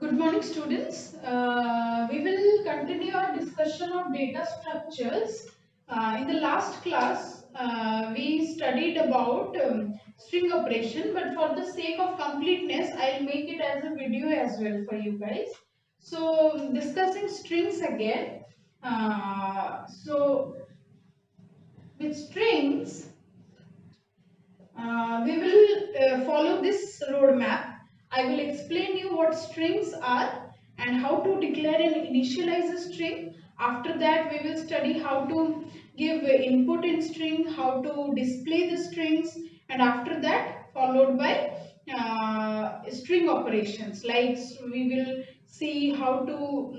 Good morning, students. We will continue our discussion of data structures. In the last class, we studied about string operation, but for the sake of completeness, I'll make it as a video as well for you guys. So, discussing strings again. With strings, we will follow this roadmap. I will explain you what strings are and how to declare and initialize a string. After that, we will study how to give input in string, how to display the strings, and after that, followed by string operations. Like we will see how to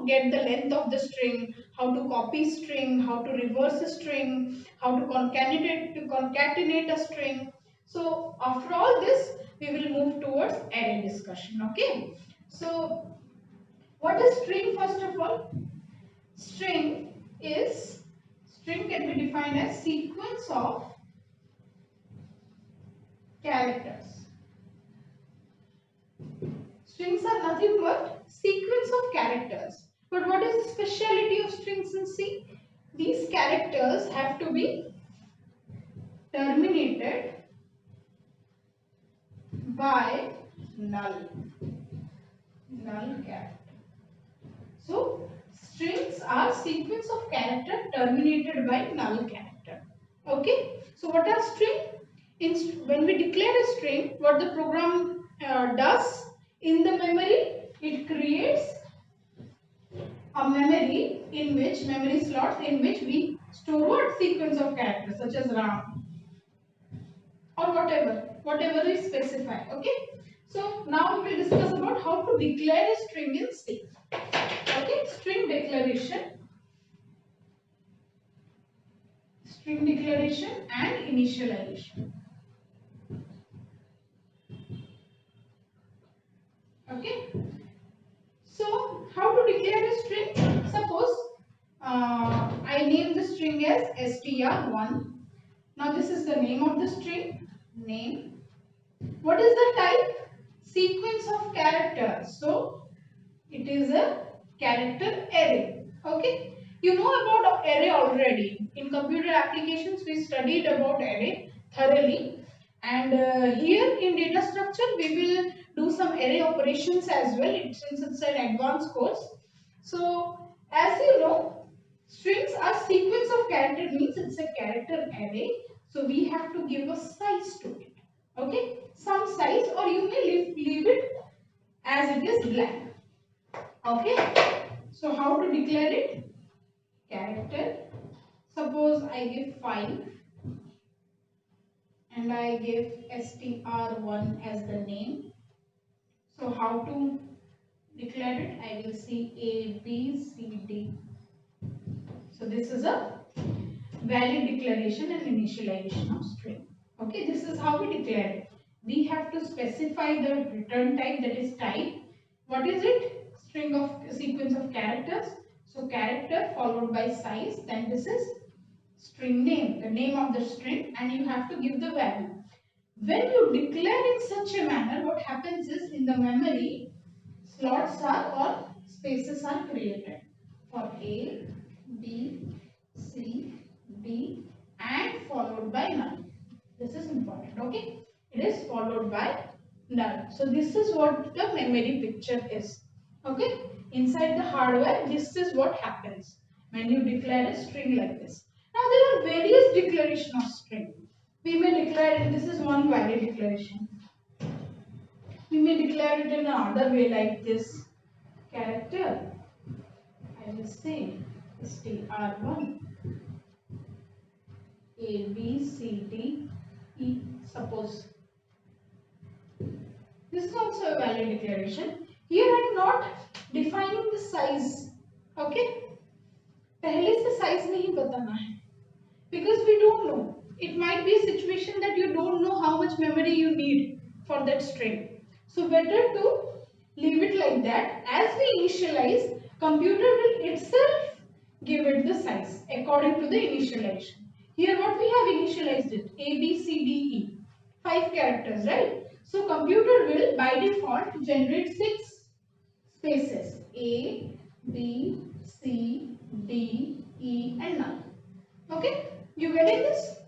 get the length of the string, how to copy string, how to reverse a string, how to concatenate a string. So after all this, we will move towards array discussion. Okay. So what is string first of all? String is string can be defined as sequence of characters. Strings are nothing but sequence of characters. But what is the speciality of strings in C? These characters have to be terminated by null character. So strings are sequence of character terminated by null character. Okay. So what are string? When we declare a string, what the program does in the memory, it creates a memory slots in which we store what sequence of characters such as Ram or whatever is specified. Okay. So now we will discuss about how to declare a string in C. Okay, string declaration and initialization. Okay. So how to declare a string? Suppose I name the string as str1. Now this is the name of the string. Name. What is the type? Sequence of characters. So it is a character array. Okay. You know about array already. In computer applications, we studied about array thoroughly. And here in data structure, we will do some array operations as well, since it's an advanced course. So, as you know, strings are sequence of character, means it's a character array. So, we have to give a size to it. Okay, some size, or you may leave it as it is blank. Okay, so how to declare it? Character. Suppose I give 5 and I give str1 as the name. So how to declare it? I will see A, B, C, D. So this is a valid declaration and initialization of string. Okay, this is how we declare it. We have to specify the return type, that is type. What is it? String of sequence of characters. So character followed by size, then this is string name, the name of the string, and you have to give the value. When you declare in such a manner, what happens is in the memory, slots are or spaces are created for A, B, C, D and followed by null. This is important. Okay, it is followed by null. So this is what the memory picture is. Okay, inside the hardware, this is what happens when you declare a string like this. Now there are various declaration of string. We may declare it, this is one valid declaration. We may declare it in another way like this. Character, I will say str1, A, B, C, D, E, suppose. This is also a valid declaration. Here I am not defining the size. Okay? पहले से size नहीं बताना है. Because we don't know. It might be a situation that you don't know how much memory you need for that string. So better to leave it like that. As we initialize, computer will itself give it the size according to the initialization. Here what we have initialized it, A, B, C, D, E. 5 characters, right? So computer will by default generate 6 spaces A, B, C, D, E and null. Okay, you getting this?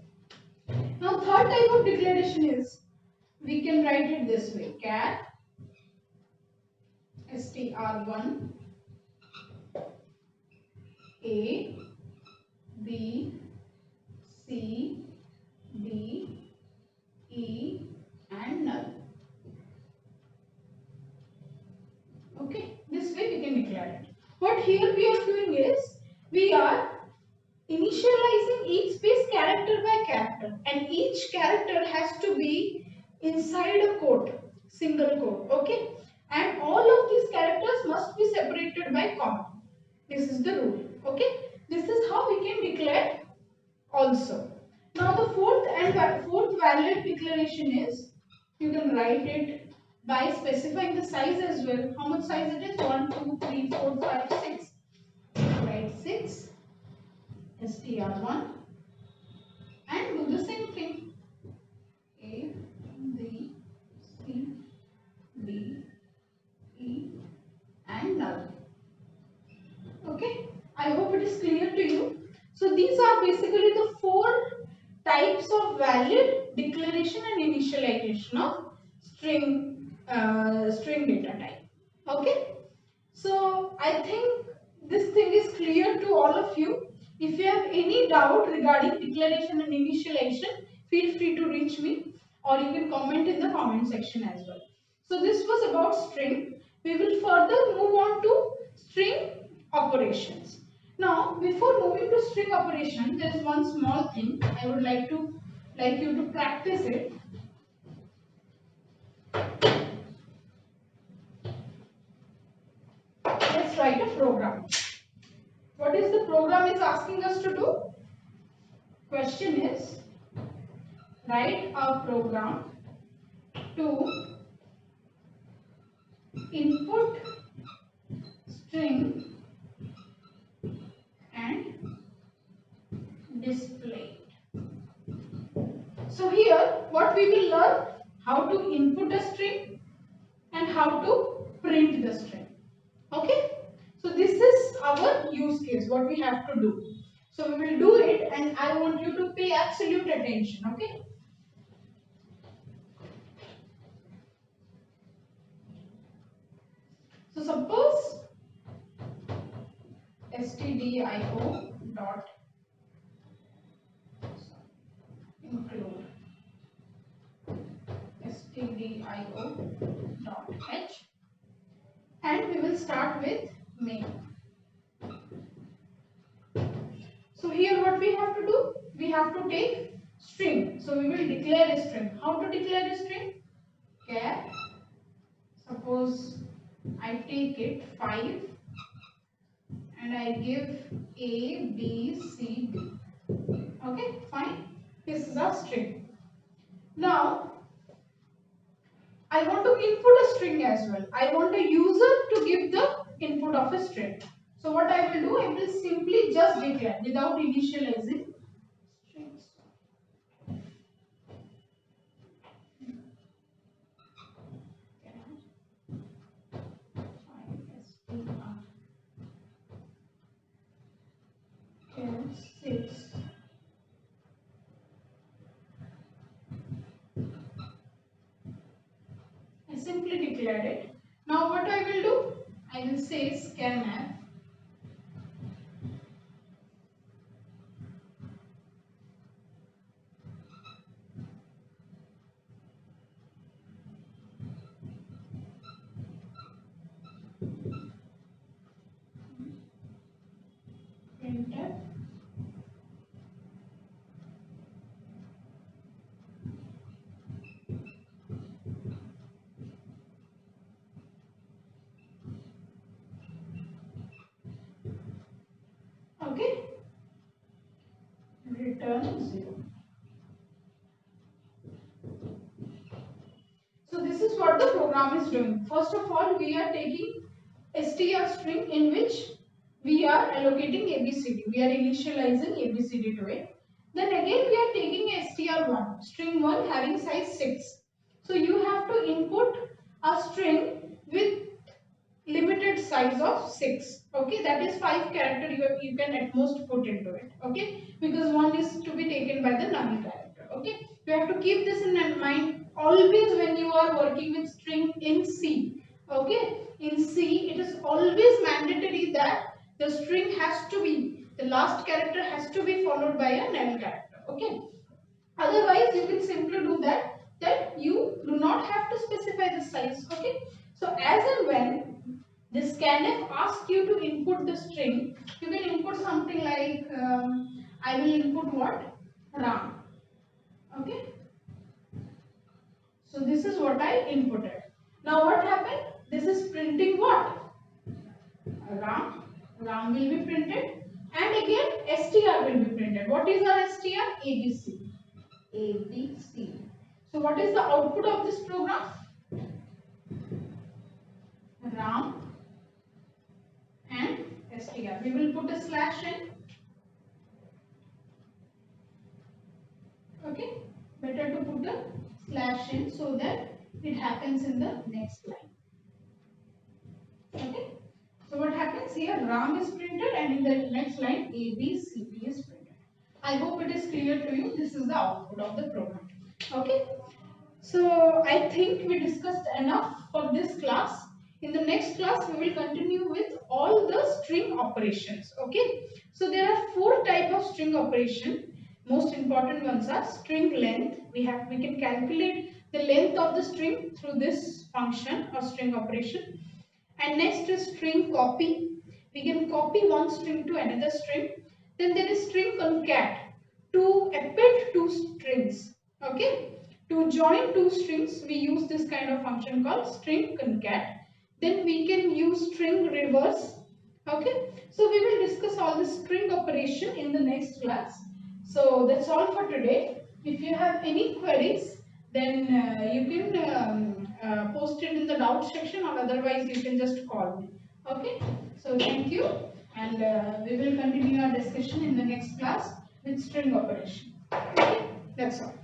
Now third type of declaration is, we can write it this way, char str1 A, B, C, D, E and null. Okay, this way we can declare it. What here we are doing is, we are initializing each space character by character, and each character has to be inside a quote, single quote, okay? And all of these characters must be separated by comma. This is the rule, okay? This is how we can declare also. Now the fourth valid declaration is, you can write it by specifying the size as well. How much size it is? 1, 2, 3, 4, 5, 6. Write 6 str1 and do the same thing. A, B, C, D, E and null. Okay, I hope it is clear to you. So these are basically the 4 types of valid declaration and initialization of string data type. Okay, so I think this thing is clear to all of you. If you have any doubt regarding declaration and initialization, feel free to reach me, or you can comment in the comment section as well. So this was about string. We will further move on to string operations. Now, before moving to string operation, there is one small thing I would like you to practice it. Let's write a program. What is the program is asking us to do? Question is, write a program to input string and display it. So here what we will learn, how to input a string and how to print the string. Okay, so this is our use case, what we have to do. So we will do it, and I want you to pay absolute attention. Okay, so suppose stdio dot include stdio dot h, and we will start with main. So here what we have to do? We have to take string. So we will declare a string. How to declare a string? Char, suppose I take it 5 and I give A, B, C, D. Okay, fine. This is our string. Now I want to input a string as well. I want a user to give the input of a string. So what I will do, I will simply just declare without initializing strings. Okay, 6. I simply declared it. Now what I will do, I will say scanf printf okay, return 0. So this is what the program is doing. First of all, we are taking str string in which we are allocating ABCD. We are initializing ABCD to it. Then again we are taking str1, string 1 having size 6. So you have to input a string with limited size of 6. Okay, that is 5 character you can at most put into it. Okay, because one is to be taken by the null character. Okay, you have to keep this in mind always when you are working with string in C. Okay, in C it is always mandatory that the string has to be, the last character has to be followed by a null character. Okay, otherwise you can simply do that you do not have to specify the size. Okay, so as and when this scanf asks you to input the string, you can input something like I will input what, Ram. Okay, so this is what I inputted. Now what happened, this is printing what, Ram. Ram will be printed, and again str will be printed. What is our str? ABC. ABC. So what is the output of this program? Ram and str. We will put a slash in. Okay, better to put a slash in so that it happens in the next line. Okay, so what happens here, Ram is printed and in the next line ABCD is printed. I hope it is clear to you. This is the output of the program. Okay, so I think we discussed enough for this class. In the next class we will continue with all the string operations. Okay, so there are 4 types of string operation. Most important ones are string length. We can calculate the length of the string through this function or string operation. And next is string copy. We can copy one string to another string. Then there is string concat, to append 2 strings. Okay, to join 2 strings we use this kind of function called string concat. Then we can use string reverse. Okay, so we will discuss all the string operation in the next class. So that's all for today. If you have any queries, then you can post it in the doubt section, or otherwise you can just call me. Okay, so thank you, and we will continue our discussion in the next class with string operation. Okay, that's all.